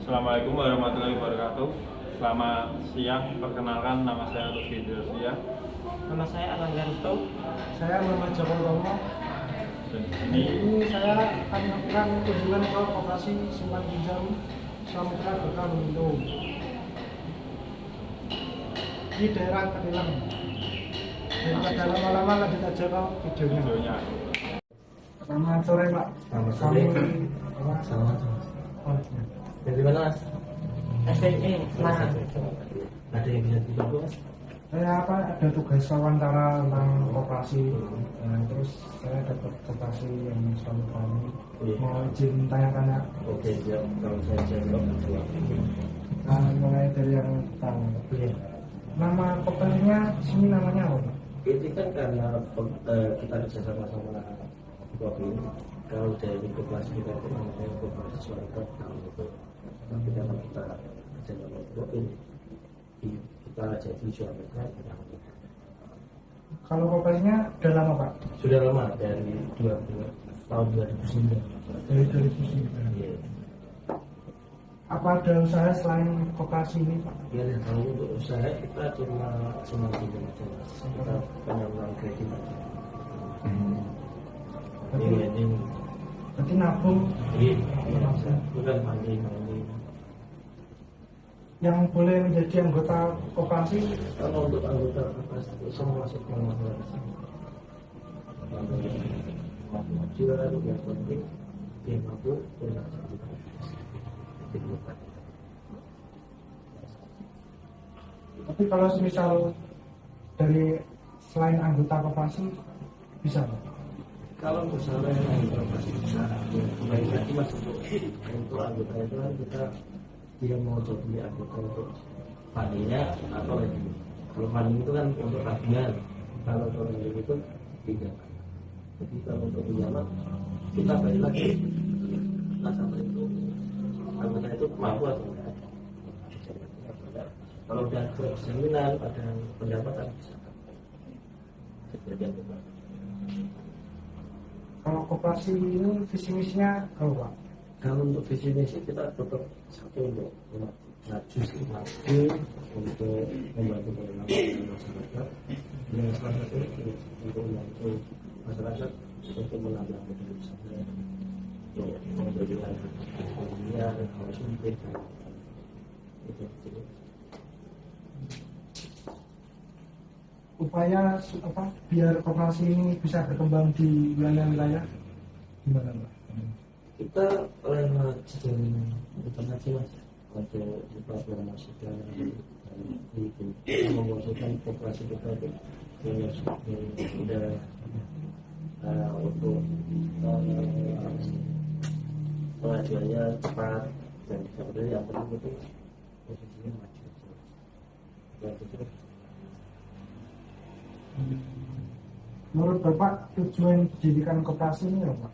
Assalamualaikum warahmatullahi wabarakatuh. Selamat siang, perkenalkan nama saya Lutfi Delsia. Nama saya Alangga Risto. Saya Muhammad Joko Utomo. Dan di Ini sini saya akan melakukan kunjungan ke koperasi simpan pinjam Samudra Berkah Lumindo di daerah Ketilang. Daripada lama-lama lanjut aja ke videonya. videonya. Selamat sore Pak. Selamat sore. Selamat. Oh, iya. Dari mana Mas? SDE Semarang. Ada yang bisa dibantu Mas? Saya ada tugas wawancara tentang koperasi. Nah, terus saya dapat koperasi yang selalu kami mau izin tanya-tanya. Oke, siap. Kalau saya jawab, jawab. Nah, mulai dari yang pertama. Iya. Nama koperasinya sini namanya apa Pak? Ini kan karena kita kerjasama sama Kopin. Kalau dari koperasi kita itu namanya koperasi suara kalau itu. Tapi kalau kita kerja sama Kopin, kita jadi suara Kalau koperasinya udah lama Pak? sudah lama dari tahun 2009. Dari 2009. Iya. Apa ada usaha selain koperasi ini Pak? Ya, kalau untuk usaha kita cuma pinjam aja Mas. Kita penyaluran kredit aja. Berarti, Ini berarti nabung bukan funding. yang boleh menjadi anggota koperasi. Kalau untuk anggota koperasi itu semua masuk ke masalah juara yang penting dia mampu punya Tapi kalau misal dari selain anggota koperasi bisa Pak? kalau misalnya yang koperasi bisa baik lagi Mas untuk anggota itu kan kita dia mau jadi anggota untuk fundingnya atau lagi kalau funding itu kan untuk tabungan kalau funding itu pinjaman jadi kalau untuk pinjaman kita balik lagi nasabah itu anggota itu mampu atau enggak kalau udah jaminan ada pendapatan bisa Kalau koperasi ini visi misinya apa Pak? kalau untuk visi misi kita tetap satu untuk maju untuk membantu pengelolaan masyarakat yang salah satu untuk membantu masyarakat untuk menambah modal usaha untuk memberikan ekonominya harus mungkin itu Upaya biar koperasi ini bisa berkembang di wilayah-wilayah gimana Pak? kita lewat sistem informasi Mas untuk mempromosikan kita mengusulkan koperasi kita itu yang sudah untuk pengajuannya cepat dan sebenarnya yang penting itu posisinya maju dan itu Menurut Bapak tujuan didirikan koperasi ini apa Pak?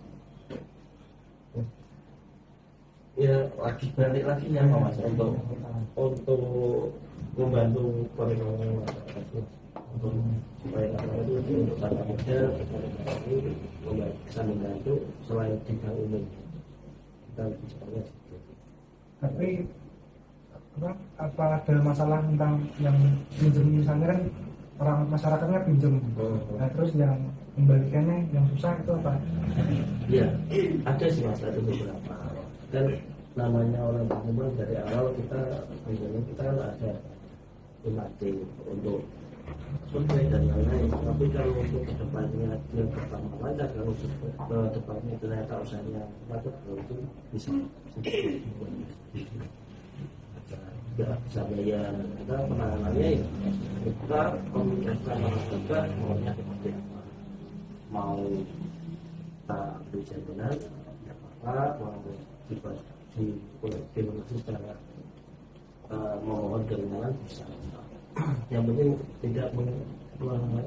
ya lagi balik lagi ya Mas untuk membantu perekonomian masyarakat untuk supaya masyarakat itu untuk tata muda bisa membantu selain bidang umum kita lebih cepatnya Tapi apa ada masalah tentang yang pinjam misalnya kan orang masyarakatnya pinjam, nah terus yang membalikannya yang susah itu apa? ya ada sih Mas ada beberapa kan namanya orang berkembang dari awal kita misalnya kita kan ada UMT untuk survei dan lain-lain tapi kalau untuk kedepannya yang pertama lancar kalau kedepannya ternyata usahanya macet kalau itu bisa nggak bisa bayar kita penanganannya ya kita komunikasi sama kita maunya seperti apa mau kita beri jaminan ya apa mau di secara memohon keringanan bisa yang penting tidak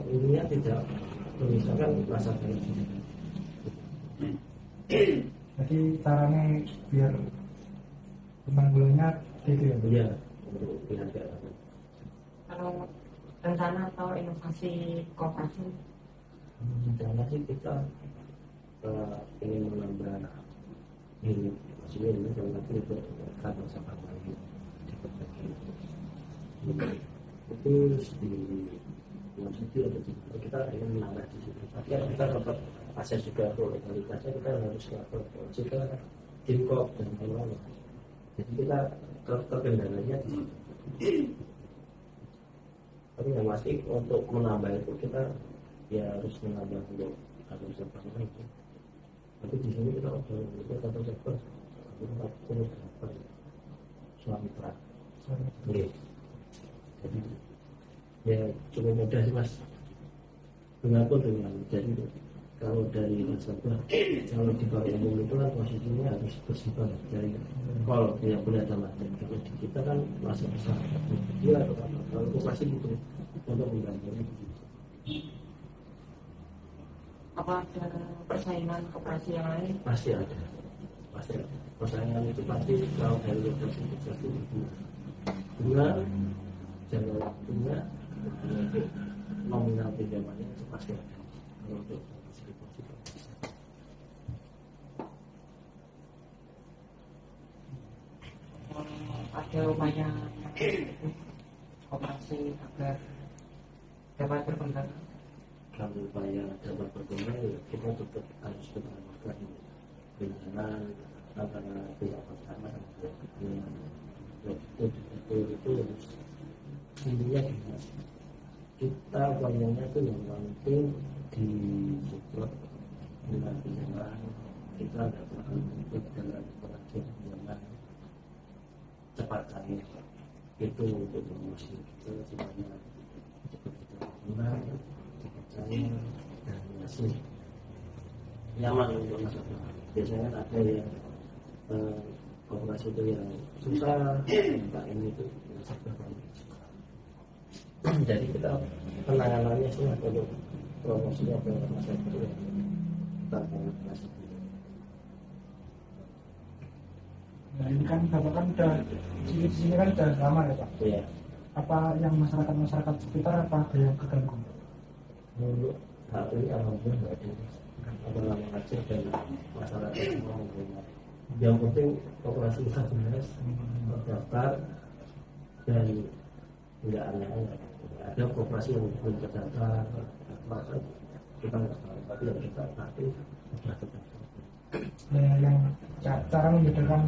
ininya tidak memisahkan rasa penting Jadi caranya biar penanggulannya gitu ya? ya untuk pihak Kalau rencana atau inovasi koperasi rencana sih kita ingin menambah ini sini ini kalau nanti itu kan sama lagi itu di yang itu ada kita ingin menambah di situ tapi kan kita dapat akses juga untuk legalitasnya kita harus lapor juga Dimkop dan lain-lain jadi kita terkendalanya di situ tapi yang pasti untuk menambah itu kita ya harus menambah untuk harus server itu tapi di sini kita udah satu server 48 suami pra jadi ya cukup mudah sih mas dengan pun dengan jadi kalau dari nasabah kalau di bank umum itu kan posisinya harus bersih banget dari kalau tidak boleh ada macam kalau di kita kan masih bisa dia kalau itu pasti gitu untuk mengganggu Apa ada persaingan koperasi yang lain? pasti ada persaingan itu pasti kalau dari lokasi itu pasti bunga jangka bunga nominal pinjamannya itu pasti ada kalau untuk Ada upaya koperasi agar dapat berkembang. kalau upaya dapat berkembang ya kita tetap harus melakukan penanganan antara pihak pertama dan pihak kedua itu harus intinya kita upayanya itu yang penting di support dengan pinjaman kita dapat untuk dalam pengajian pinjaman cepat kali itu untuk promosi kita semuanya cepat kita menang saya dan masih nyaman untuk nasabah. Biasanya ada yang koperasi itu yang susah, Pak ini itu nasabah paling suka. Jadi kita penanganannya sih untuk promosinya ke nasabah itu kita nasabah. Nah ini kan Bapak kan udah di sini kan udah lama ya Pak. Iya. Apa yang masyarakat sekitar apa ada yang keganggu? Menurut saat ini alhamdulillah nggak ada apa-apa aja dan masyarakat semua menerima. Yang penting koperasi usaha jelas terdaftar dan tidak aneh-aneh. Ada koperasi yang belum terdaftar, maka kita nggak tahu. Tapi yang kita nanti sudah terdaftar. Yang cara membedakan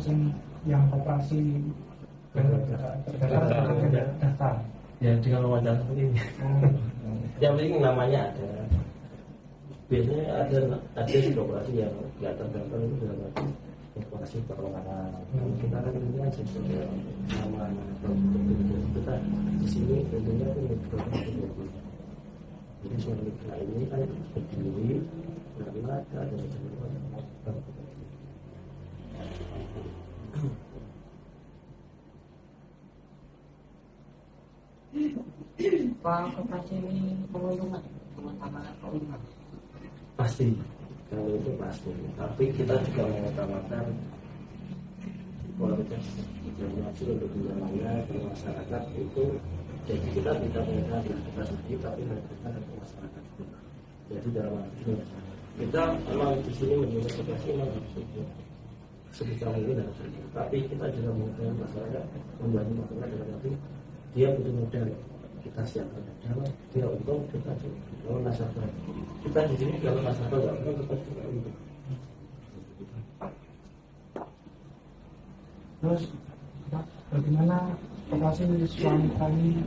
yang koperasi dan terdaftar. Ya dengan wawancara ini. Yang penting namanya ada. Biasanya ada sih koperasi yang nggak terdaftar itu dalam arti koperasi perorangan. Kita kan ini aja sebagai nama kita di sini tentunya itu koperasi berdua. Jadi soal mitra ini kan berdiri karena ada Pak koperasi ini pengunjungan teman-teman pengunjungan. pasti kalau itu pasti tapi kita juga mengutamakan kualitas informasi untuk pinjamannya ke masyarakat itu jadi kita tidak mengenal diri kita sendiri tapi mengenal ke masyarakat juga jadi dalam arti kita memang di sini menjual koperasi memang harus sebisa mungkin harus tapi kita juga mengenal masyarakat membantu masyarakat dalam arti dia butuh modal kita siapkan modal dia untung kita juga kalau nasabah kita di sini kalau nasabah nggak untung kita juga untung. Terus Pak, bagaimana koperasi suami kami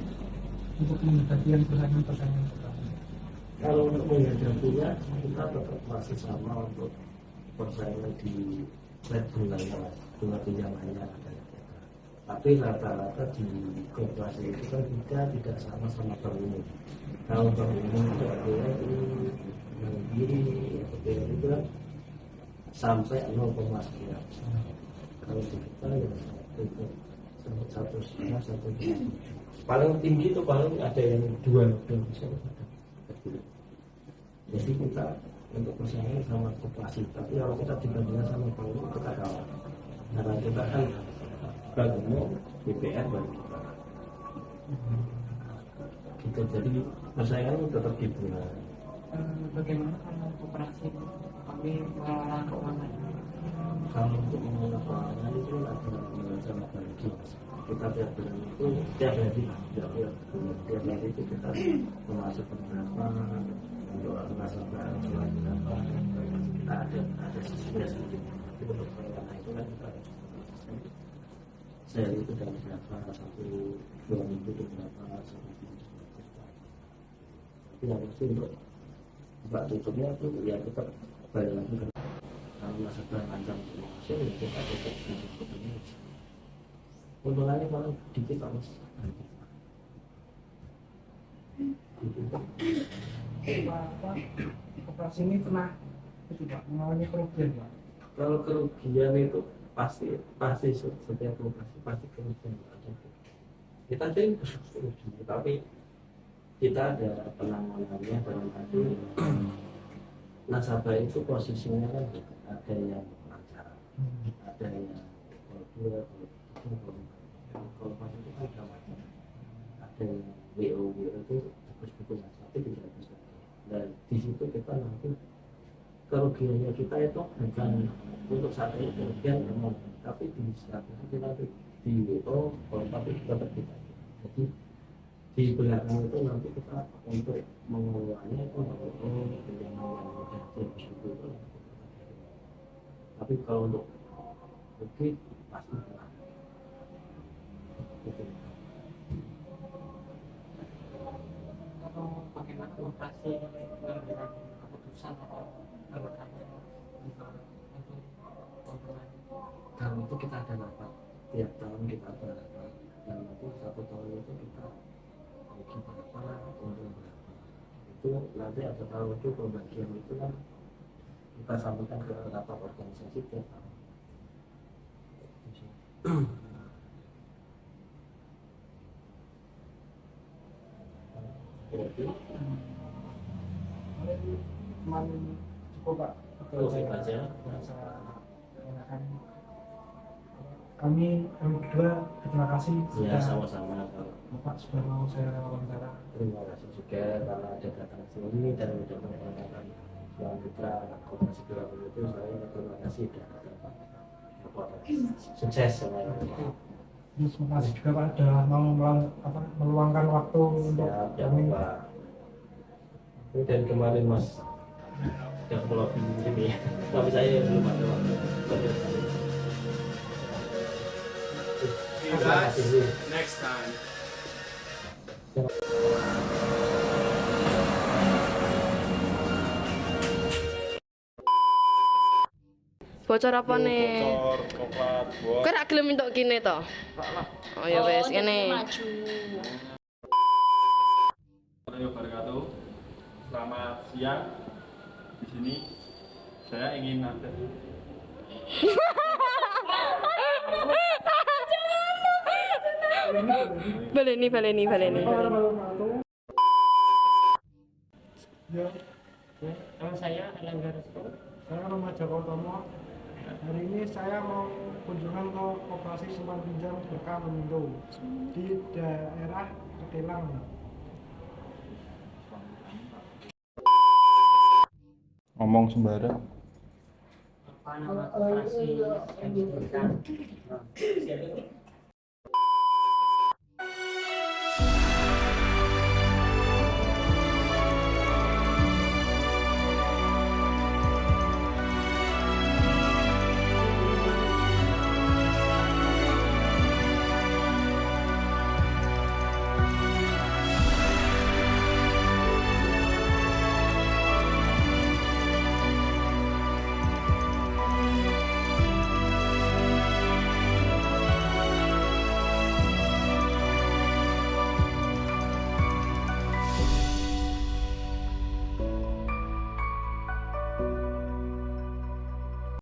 untuk menghadapi yang persaingan-persaingan seperti ini? Kalau untuk menghadapinya kita tetap masih sama untuk persaingan di rate bunganya mas, bunga pinjamannya. Tapi rata-rata di koperasi itu kan kita tidak sama bank umum. Kalau bank umum itu artinya yang diri atau itu kan sampai 0,9. Kalau di kita ya satu setengah satu paling tinggi itu paling ada yang 2 bisa. Jadi kita untuk persaingan sama koperasi, tapi kalau kita dibandingkan sama bank umum kita kalah. Karena kita kan bank umum BPR bagi kita. Gitu, jadi persaingan itu tetap Bagaimana kalau koperasi kami mengelola keuangan? Kalau untuk mengelola keuangan itu ada macam-macam lagi mas. Kita tiap bulan itu tiap hari itu kita memasukkan berapa untuk nasabah jual berapa, kita ada sisinya sendiri. Tapi untuk keuangan itu kan kita ada sistem. Saya itu dari berapa, satu bulan itu berapa, satu bulan itu berapa. Tapi yang pasti untuk buat tutupnya itu ya kita bayar lagi ke kalau nasabah panjang hasil ya kita tutup di tutupnya. Untungannya kalau dikit mas. Pak, operasi ini pernah itu Pak mengalami kerugian Pak? Kalau kerugian itu pasti setiap operasi pasti kerugian ada. Kita sering kerugian, tapi kita ada penanganannya dalam arti nasabah itu posisinya kan ada yang lancar, ada yang dua, kalau pas itu kan ada macam, ada yang WO itu betul mas, tapi tidak bisa. Dan di situ kita nanti kerugiannya kita itu bukan untuk saat ini kerugian memang, tapi di satu sisi nanti di WO kalau tapi tetap kita. Jadi di belakang itu nanti kita untuk mengelolanya itu yang itu. Tapi kalau untuk rugi pasti kena. Gitu. Atau bagaimana operasi mengambil keputusan atau berkampanye untuk keuntungan? Dan itu kita ada rapat tiap tahun kita ada rapat dan nanti satu tahun itu kita rugi berapa, untung berapa. Itu nanti ada tahun itu pembagian itu kan kita sampaikan ke rapat organisasi tiap tahun. Jadi Kemarin cukup Pak. Cukup aja. Kami berdua terima kasih ya sudah sama-sama. Bapak sudah mau saya wawancara. Terima kasih juga karena ada datang sini dan sudah menyampaikan Bang Putra Koperasi Gerakan itu. Saya terima kasih dan sukses semuanya. Terima kasih juga Pak sudah mau meluangkan waktu untuk kami. Pak. Dan kemarin Mas yang pulau ini, tapi saya belum ada waktu. See you guys next time. Bocor apa nih? Bocor coklat buah. Kok rak gelem entuk kene to? Oh ya wes kene. Assalamualaikum wabarakatuh. Selamat siang. Di sini saya ingin ada Baleni. Ya, Nama saya Erlangga Restu. saya Roma Joko Utomo. Hari ini saya mau kunjungan ke koperasi simpan pinjam Berkah Memindo di daerah Ketelang. ngomong sembarang. Apa nama koperasi yang diberikan?